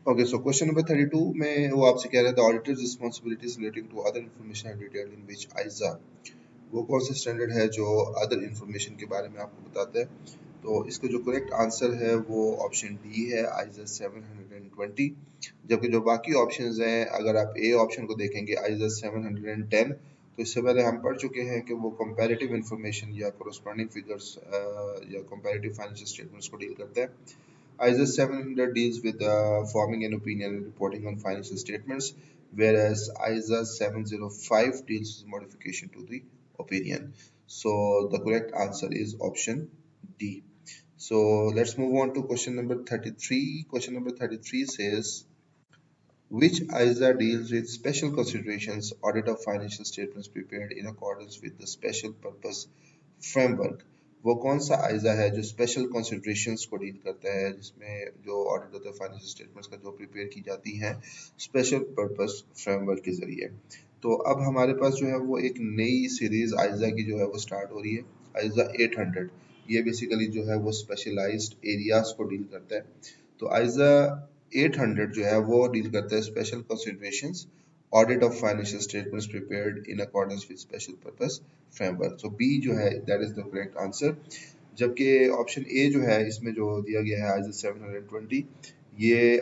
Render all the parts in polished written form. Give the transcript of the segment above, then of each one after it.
Okay, so question number 32 में वो आपसे कह रहा था auditor's responsibilities relating to other information are detailed in which ISA, वो कौन सा स्टैंडर्ड है जो अदर इंफॉर्मेशन के बारे में आपको बताता है। तो इसका जो करेक्ट आंसर है वो ऑप्शन डी है, आइजा 720। जबकि जो बाकी ऑप्शंस हैं, अगर आप ए ऑप्शन को देखेंगे आइजा 710, तो इससे पहले हम पढ़ चुके हैं कि वो कंपैरेटिव इंफॉर्मेशन या कोरस्पॉन्डिंग फिगर्स या कंपैरेटिव फाइनेंशियल स्टेटमेंट्स को डील करता है। ISO 700 deals with forming an opinion and reporting on financial statements, whereas ISO 705 deals with modification to the opinion. So the correct answer is option D. So let's move on to question number 33. Question number 33 says, which ISA deals with special considerations, audit of financial statements prepared in accordance with the special purpose framework। वो कौन सा आइजा है जो special considerations को deal करता है, जिसमें जो ऑडिट होता है फाइनेंशियल स्टेटमेंट्स का जो प्रिपेयर की जाती हैं स्पेशल पर्पस फ्रेमवर्क के जरिए। तो अब हमारे पास जो है वो एक नई सीरीज आइजा की जो है वो स्टार्ट हो रही है, आइजा 800। ये बेसिकली जो है वो स्पेशलाइज्ड एरियाज को डील करता है। तो आइजा 800 जो है वो डील करता है special considerations, audit of financial statements prepared in accordance with special purpose framework. So B जो है that is the correct answer. जबकि ऑप्शन ए जो है इसमें जो दिया गया है आइजा 720, ये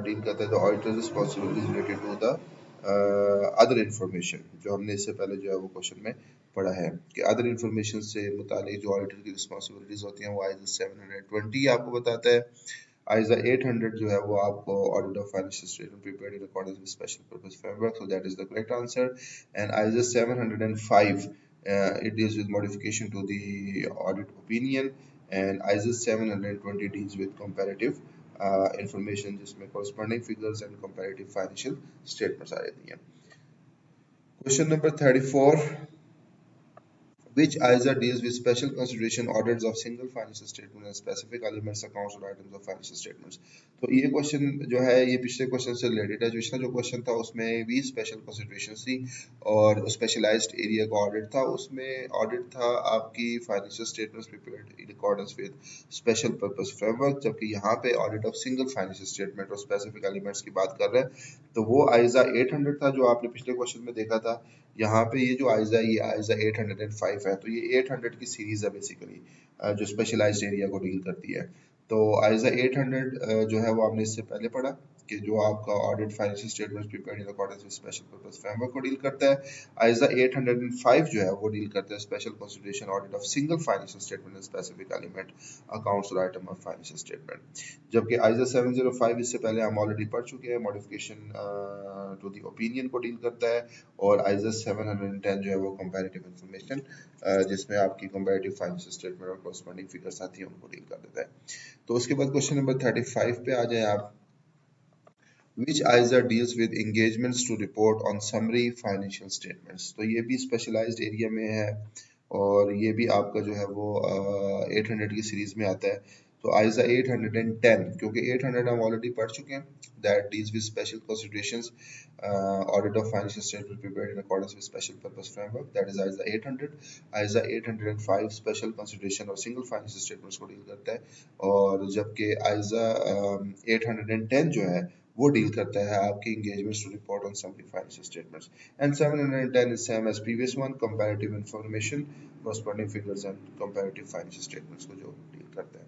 डील करता है the auditors responsibilities related to the other information, जो हमने इससे पहले जो है वो क्वेश्चन में पढ़ा है कि अदर इंफॉर्मेशन से मुतालिक जो ऑडिटर की रिस्पांसिबिलिटीज होती हैं वो आइजा 720 आपको बताता है। आइजा 800 जो है वो आपको audit of financial statement prepared in accordance with special purpose framework, so that is the correct answer. And ISA 705 it deals with modification to the audit opinion, and ISO 720 deals with comparative information, जिसमें corresponding figures and comparative financial statements आ जाती हैं। Question number 34, which ISA deals with special consideration audits of single financial statement and specific elements, accounts or items of financial statements। तो ये question जो है ये पिछले question से रिलेटेड है। पिछला जो क्वेश्चन था उसमें भी स्पेशल कंसिडरेशन थी और स्पेशलाइज्ड एरिया का ऑडिट था। उसमें ऑडिट था आपकी financial statements prepared in accordance with special purpose framework, जबकि यहाँ पे audit of single financial statement और स्पेसिफिक एलिमेंट्स की बात कर रहे हैं। तो वो आइजा 800 था जो आपने पिछले क्वेश्चन में देखा था। यहाँ पे ये जो आइजा ये आइजा 805 है, तो ये 800 की सीरीज है बेसिकली, जो स्पेशलाइज्ड एरिया को डील करती है। तो आइजा 800 जो है वो आपने इससे पहले पढ़ा कि जो आपका audit financial statements prepared in accordance with special purpose framework को डील करता है। आइजा 805 जो है वो डील करता है special consideration audit of single financial statement and specific element, accounts और आइटम ऑफ फाइनेंशियल स्टेटमेंट। जबकि आइजा 705 इससे पहले हम ऑलरेडी पढ़ चुके हैं, मॉडिफिकेशन टू द ओपिनियन को डील करता है। और आइजा 710 जो है वो कंपैरेटिव इंफॉर्मेशन, जिसमें आपकी कंपैरेटिव फाइनेंशियल स्टेटमेंट और कॉरस्पॉन्डिंग फिगर्स आती हैं उनको डील कर देता है। तो उसके बाद क्वेश्चन नंबर 35 पे आ जाए आप। Which ISA deals with engagements to report on summary financial statements। तो ये भी स्पेशलाइज्ड एरिया में है और ये भी आपका जो है वो 800 की सीरीज में आता है। तो आइजा 810, क्योंकि 800 हम ऑलरेडी पढ़ चुके हैं, that deals with special considerations audit of financial statement prepared in accordance with special purpose framework, that is ISA 800। ISA 805 special consideration और सिंगल फाइनेंशियल स्टेटमेंट्स को डील करता है। और जबकि आइजा 810 जो है वो डील करता है आपकी engagements to report on summary financial statements, and 710 is same as previous one, comparative information, corresponding figures and comparative financial statements को जो डील करता है।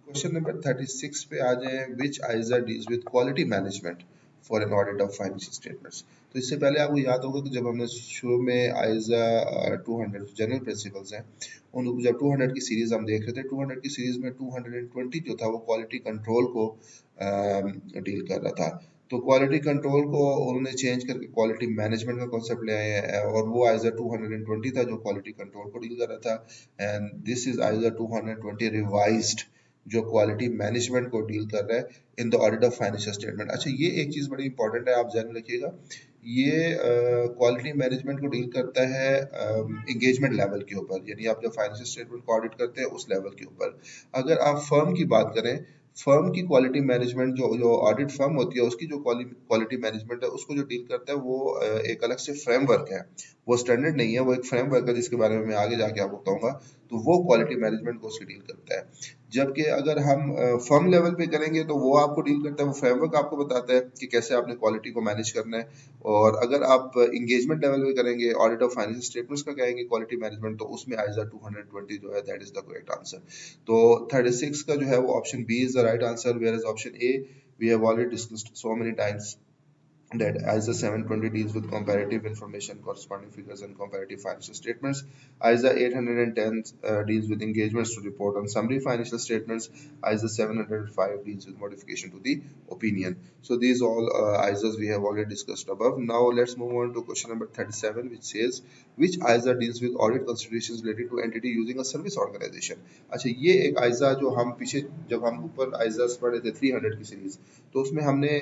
क्वेश्चन नंबर 36 पे आ जाए, which ISA deals with quality management for an audit of financial statements। तो इससे पहले आपको याद होगा कि जब हमने शुरू में आइजा 200 जनरल प्रिंसिपल्स हैं, उन जब 200 की सीरीज हम देख रहे थे, 200 की सीरीज में 220 जो था वो क्वालिटी कंट्रोल को डील कर रहा था। तो क्वालिटी कंट्रोल को उन्होंने चेंज करके क्वालिटी मैनेजमेंट का कॉन्सेप्ट ले आए हैं, और वो आइजा 220 था जो क्वालिटी कंट्रोल को डील कर रहा था। एंड दिस इज आइजा 220 रिवाइज्ड जो क्वालिटी मैनेजमेंट को डील कर रहा है in the audit of financial statement. अच्छा, ये एक चीज़ बड़ी इंपॉर्टेंट है, आप ध्यान रखिएगा, ये क्वालिटी मैनेजमेंट को डील करता है एंगेजमेंट लेवल के ऊपर, यानी आप जब फाइनेंशियल स्टेटमेंट को ऑडिट करते हैं उस लेवल के ऊपर। अगर आप फर्म की बात करें, फर्म की क्वालिटी मैनेजमेंट जो ऑडिट फर्म होती है उसकी जो क्वालिटी मैनेजमेंट है उसको जो डील करता है वो एक अलग से फ्रेमवर्क है, वो स्टैंडर्ड नहीं है, वो एक फ्रेमवर्क है जिसके बारे में मैं आगे जाके आपको बताऊंगा। तो वो क्वालिटी मैनेजमेंट को उससे डील करता है। जबकि अगर हम फर्म लेवल पे करेंगे तो वो आपको डील करता है, वो फ्रेमवर्क आपको बताता है कि कैसे आपने क्वालिटी को मैनेज करना है। और अगर आप इंगेजमेंट लेवल पे करेंगे, ऑडिट ऑफ फाइनेंशियल स्टेटमेंट्स का कहेंगे क्वालिटी मैनेजमेंट, तो उसमें आइजा 220 जो है that is the correct answer. तो 36 का जो है वो option B is the right answer, where is option A we have already discussed so many times that ISA 720 deals with comparative information, corresponding figures, and comparative financial statements. ISA 810 deals with engagements to report on summary financial statements. ISA 705 deals with modification to the opinion. So these all ISAs we have already discussed above. Now let's move on to question number 37, which says which ISA deals with audit considerations related to entity using a service organization. अच्छा, ये एक ISA जो हम पीछे जब हम ऊपर ISAs पढ़े थे 300 की सीरीज, तो उसमें हमने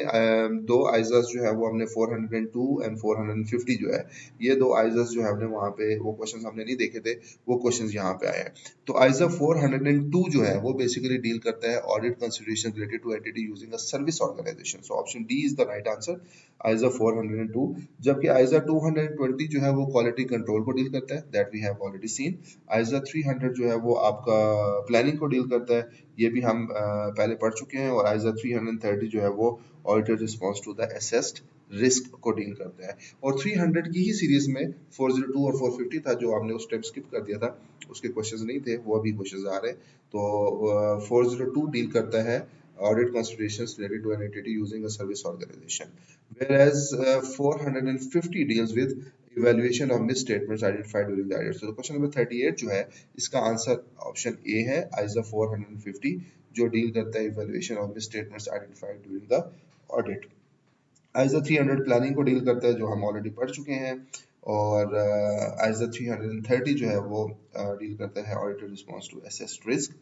दो आइजास जो है वो हमने 402 एंड 450 जो है, ये दो आइजास जो है हमने वहाँ पे वो क्वेश्चंस हमने नहीं देखे थे, वो क्वेश्चंस यहाँ पे आए हैं। तो आइजा 402 जो है वो बेसिकली डील करता है audit consideration related to entity using a service organisation. So option D is the right answer, ISA 402। जबकि आइजा 220 जो है वो क्वालिटी कंट्रोल को डील करता है, that we have already seen. ISA 300 जो है वो आपका प्लानिंग को डील करता है, ये भी हम पहले पढ़ चुके हैं। और आइजा 330 जो है वो auditor response to the assessed risk को डील करता है। और 300 की ही सीरीज में 402 और 450 था जो आपने उस टाइम स्किप कर दिया था, उसके क्वेश्चंस नहीं थे, वो अभी क्वेश्चंस आ रहे हैं। तो 402 डील करता है audit considerations related to an entity using a service organization, whereas 450 deals with evaluation of misstatements identified during the audit. So question number 38 जो है इसका आंसर ऑप्शन ए है, ISA 450, जो डील करता है evaluation of misstatements identified during the audit। ISA 300 planning को deal करता है, जो हम ऑलरेडी पढ़ चुके हैं। और ISA 330 जो है वो डील करता है auditor response to assessed risk,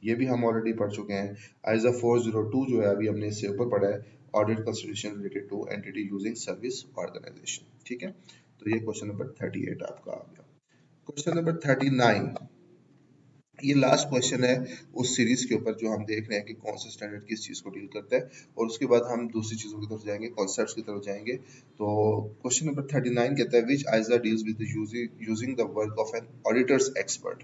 ये भी हम ऑलरेडी पढ़ चुके हैं। ISA 402 जो है अभी हमने इससे ऊपर पढ़ा है, audit consideration related to entity using service organization. ठीक है, तो ये क्वेश्चन नंबर 38 आपका आ गया। क्वेश्चन नंबर 39, ये लास्ट क्वेश्चन है उस सीरीज के ऊपर जो हम देख रहे हैं कि कौन सा स्टैंडर्ड किस चीज को डील करता है, और उसके बाद हम दूसरी चीजों की तरफ जाएंगे, कॉन्सेप्ट्स की तरफ जाएंगे। तो क्वेश्चन नंबर 39 कहता है विच आइजा deals with using the work of an auditors expert.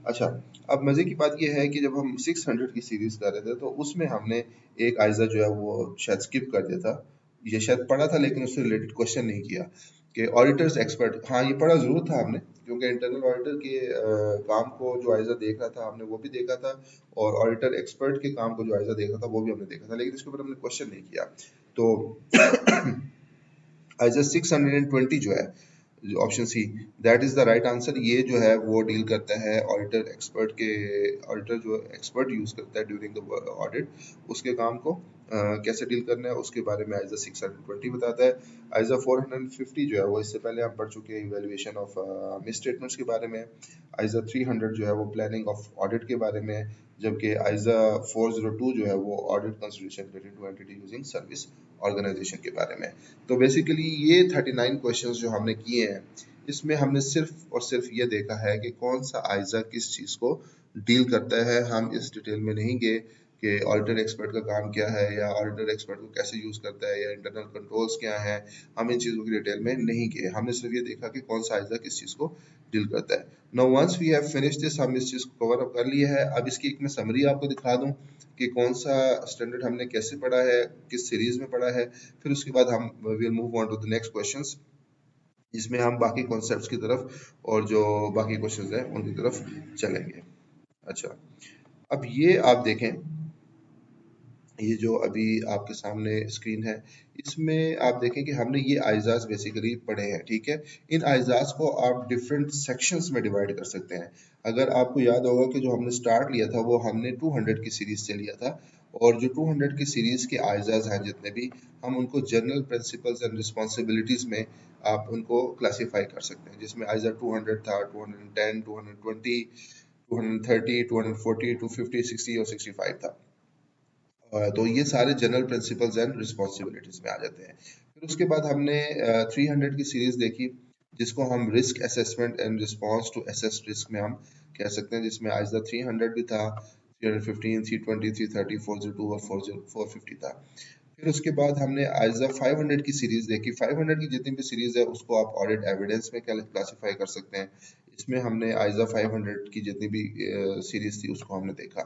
अच्छा, अब मजे की बात यह है कि जब हम 600 की सीरीज कर रहे थे तो उसमें हमने एक आइजा जो है वो शायद स्किप कर दिया था, ये शायद पढ़ा था लेकिन उससे रिलेटेड क्वेश्चन नहीं किया कि ऑडिटर्स एक्सपर्ट। हाँ, ये पढ़ा जरूर था हमने, क्योंकि इंटरनल ऑडिटर के काम को जो आइजा देख रहा था हमने वो भी देखा था, और ऑडिटर एक्सपर्ट के काम को जो आइजा देख रहा था वो भी हमने देखा था, लेकिन इसके ऊपर हमने क्वेश्चन नहीं किया। तो आइजा 620 जो है option C, that is the right answer. ये जो है वो डील करता है ऑडिटर एक्सपर्ट के, ऑडिटर जो एक्सपर्ट यूज करता है ड्यूरिंग द ऑडिट, उसके काम को कैसे डील करना है उसके बारे में आइजा 620 बताता है। आइजा 450 जो है वो इससे पहले हम पढ़ चुके हैं इवेल्युएशन ऑफ मिस स्टेटमेंट्स के बारे में। आइजा 300 जो है वो प्लानिंग ऑफ ऑडिट के बारे में, जबकि आइजा 402 जो है वो audit consideration related to entity using service organization के बारे में। तो बेसिकली ये 39 क्वेश्चंस जो हमने किए हैं, इसमें हमने सिर्फ और सिर्फ ये देखा है कि कौन सा आइजा किस चीज़ को डील करता है। हम इस डिटेल में नहीं गए कि ऑडिटर एक्सपर्ट का काम क्या है, या ऑडिटर एक्सपर्ट को कैसे यूज करता है, या इंटरनल कंट्रोल्स क्या है, हम इन चीज़ों की डिटेल में नहीं गए। हमने सिर्फ ये देखा कि कौन सा आइजा किस चीज़ को डील करता है। Now once we have finished this, हम इस चीज़ को कवर अप कर लिया है। अब इसकी एक मैं समरी आपको दिखा दूं कि कौन सा स्टैंडर्ड हमने कैसे पढ़ा है, किस सीरीज में पढ़ा है, फिर उसके बाद हम will move on to the next questions, जिसमें हम बाकी कॉन्सेप्ट्स की तरफ और जो बाकी क्वेश्चंस हैं उनकी तरफ चलेंगे। अच्छा, अब ये आप देखें, ये जो अभी आपके सामने स्क्रीन है, इसमें आप देखें कि हमने ये आइजाज बेसिकली पढ़े हैं। ठीक है, इन आइजाज को आप डिफरेंट सेक्शंस में डिवाइड कर सकते हैं। अगर आपको याद होगा कि जो हमने स्टार्ट लिया था वो हमने 200 की सीरीज से लिया था, और जो 200 की सीरीज के आइजाज हैं जितने भी, हम उनको जनरल प्रिंसिपल्स एंड रिस्पॉन्सिबिलिटीज में आप उनको क्लासीफाई कर सकते हैं, जिसमें आइजा 200 था, 210, 220, 230, 240, 250, 60 और 65 था। तो ये सारे जनरल प्रिंसिपल्स एंड रिस्पॉन्सिबिलिटीज में आ जाते हैं। फिर उसके बाद हमने 300 की सीरीज देखी, जिसको हम risk assessment and response to assess risk में हम कह सकते हैं, जिसमें आइजा 300 भी था, 315, 320, 330, 402 और 450 था। फिर उसके बाद हमने आइजा 500 की सीरीज देखी। 500 की जितनी भी सीरीज है उसको आप ऑडिट एविडेंस में क्लासीफाई कर सकते हैं। इसमें हमने आइजा 500 की जितनी भी सीरीज थी उसको हमने देखा।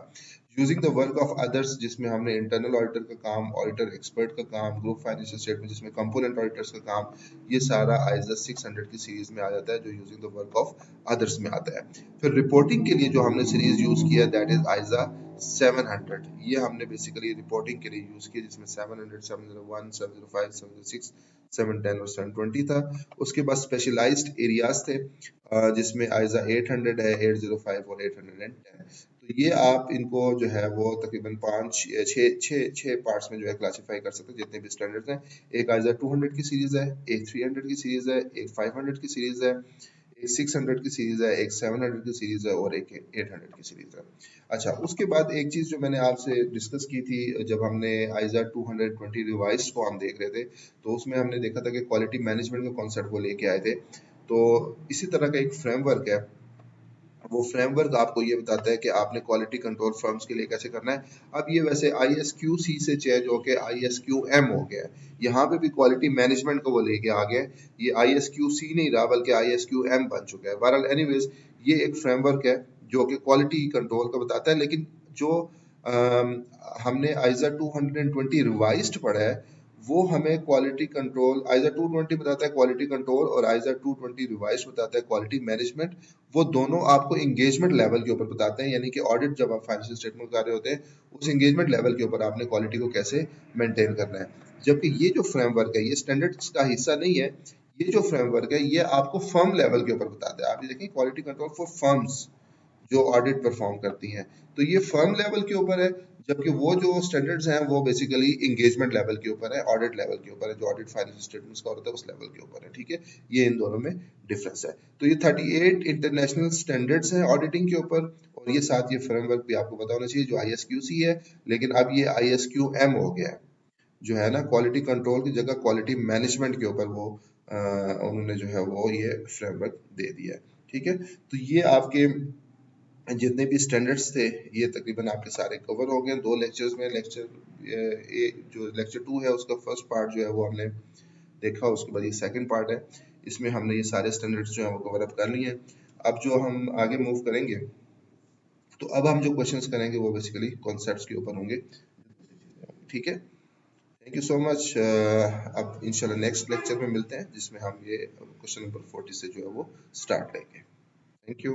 Using the work of others, जिसमें हमने इंटरनल ऑडिटर का काम, ऑडिटर एक्सपर्ट का काम, ग्रुप फाइनेंशियल स्टेटमेंट जिसमें कंपोनेंट ऑडिटर्स का काम, ये सारा आइजा 600 की सीरीज में आ जाता है, जो using the work of others में आता है। फिर रिपोर्टिंग के लिए जो हमने सीरीज यूज किया दैट इज आइजा 700, ये हमने बेसिकली रिपोर्टिंग के लिए यूज किया, जिसमें 700, 701, 705, 706, 710 और 720 था। उसके बाद स्पेशलाइज्ड एरियाज थे, जिसमें आइजा 800 है, 805 और 810। तो ये आप इनको जो है वो तकरीबन 5 6 पार्ट्स में जो है क्लासिफाई कर सकते हैं, जितने भी स्टैंडर्ड्स हैं। एक आइजा 200 की सीरीज है, एक 300 की सीरीज है, एक 500 की सीरीज है, एक 600 की सीरीज है, एक 700 की सीरीज है और एक 800 की सीरीज है। अच्छा, उसके बाद एक चीज जो मैंने आपसे डिस्कस की थी, जब हमने आइजा 220 रिवाइज को हम देख रहे थे, तो उसमें हमने देखा था कि क्वालिटी मैनेजमेंट का कॉन्सेप्ट वो लेके आए थे। तो इसी तरह का एक फ्रेमवर्क है, वो फ्रेमवर्क आपको ये बताता है कि आपने क्वालिटी कंट्रोल फर्म्स के लिए कैसे करना है। अब ये वैसे ISQC से चेंज होके ISQM हो गया है, यहाँ पे भी क्वालिटी मैनेजमेंट को वो लेके आ गया है। ये ISQC नहीं रहा बल्कि ISQM बन चुका है। बहरहाल एनीवेज, ये एक फ्रेमवर्क है जो कि क्वालिटी कंट्रोल का बताता है, लेकिन जो हमने आइजा 220 रिवाइज्ड पढ़ा है, वो हमें क्वालिटी कंट्रोल, आइजा 220 बताता है क्वालिटी कंट्रोल और आइजा 220 रिवाइज्ड बताता है क्वालिटी मैनेजमेंट। वो दोनों आपको एंगेजमेंट लेवल के ऊपर बताते हैं, यानी कि ऑडिट जब आप फाइनेंशियल स्टेटमेंट कर रहे होते हैं, उस एंगेजमेंट लेवल के ऊपर आपने क्वालिटी को कैसे मेंटेन करना है। जबकि ये जो फ्रेमवर्क है, ये स्टैंडर्ड्स का हिस्सा नहीं है। ये जो फ्रेमवर्क है, ये आपको फर्म लेवल के ऊपर बताता है। आप ये देखिए, क्वालिटी कंट्रोल फॉर फर्म्स जो ऑडिट परफॉर्म करती हैं, तो ये फर्म लेवल के ऊपर है। जबकि वो जो स्टैंडर्ड्स हैं वो बेसिकली एंगेजमेंट लेवल के ऊपर है, ऑडिट लेवल के ऊपर है, जो ऑडिट फाइनेंशियल स्टेटमेंट्स का होता है उस लेवल के ऊपर है। ठीक है, ये इन दोनों में डिफरेंस है। तो ये 38 इंटरनेशनल स्टैंडर्ड्स हैं ऑडिटिंग के ऊपर, और ये साथ ये फ्रेमवर्क भी आपको पता होना चाहिए जो ISQC है, लेकिन अब ये ISQM हो गया है, जो है ना, क्वालिटी कंट्रोल की जगह क्वालिटी मैनेजमेंट के ऊपर वो उन्होंने जो है वो ये फ्रेमवर्क दे दिया है। ठीक है, तो ये आपके जितने भी स्टैंडर्ड्स थे ये तकरीबन आपके सारे कवर हो गए 2 लेक्चर्स में। जो लेक्चर 2 है उसका फर्स्ट पार्ट जो है वो हमने देखा, उसके बाद ये सेकंड पार्ट है, इसमें हमने ये सारे स्टैंडर्ड्स जो है वो कवर अप कर लिए हैं। अब जो हम आगे मूव करेंगे, तो अब हम जो क्वेश्चंस करेंगे वो बेसिकली कॉन्सेप्ट्स के ऊपर होंगे। ठीक है, थैंक यू सो मच। अब इंशाल्लाह नेक्स्ट लेक्चर में मिलते हैं, जिसमें हम ये क्वेश्चन नंबर 40 से जो है वो स्टार्ट करेंगे। Thank you.